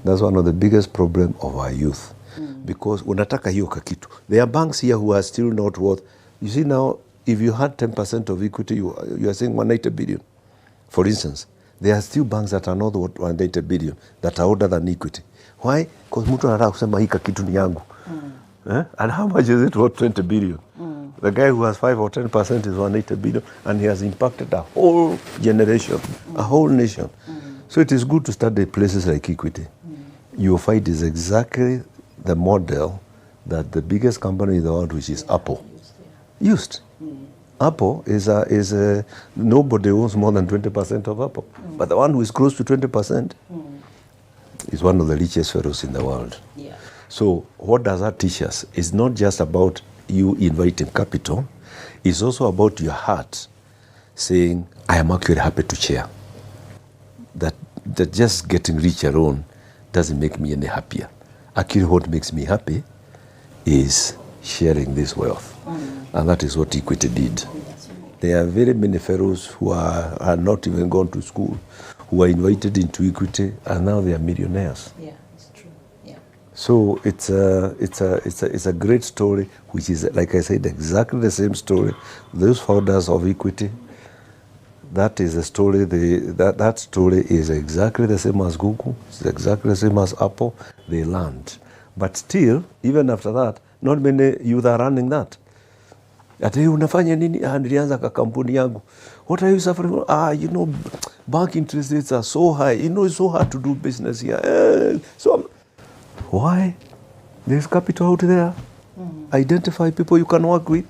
That's one of the biggest problem of our youth. Because unataka hiyo kakitu. There are banks here who are still not worth. You see now, if you had 10% of equity, you are saying 180 billion. For instance, there are still banks that are not worth 180 billion, that are older than equity. Why? Because mtu anataka kusema hii kakitu ni yangu. And how much is it worth? 20 billion. The guy who has 5 or 10% is 180 billion, and he has impacted a whole generation, a whole nation. So it is good to study places like Equity. You will find is exactly the model that the biggest company in the world, which is Apple, used. Apple is nobody owns more than 20% of Apple. But the one who is close to 20% is one of the richest fellows in the world. Yeah. So what does that teach us? It's not just about you inviting capital. It's also about your heart saying, I am actually happy to share. That just getting rich alone doesn't make me any happier. Actually, what makes me happy is sharing this wealth. And that is what Equity did. There are very many fellows who are not even gone to school, who are invited into Equity, and now they are millionaires. Yeah, it's true. Yeah. So it's a great story, which is, like I said, exactly the same story. Those founders of Equity, that is a story. That story is exactly the same as Google. It's exactly the same as Apple. They learned, but still, even after that, not many youth are running that. Ati unafanya nini? Nilianza ka kampuni yangu. What are you suffering from? Bank interest rates are so high. It's so hard to do business here. Why? There's capital out there. Identify people you can work with.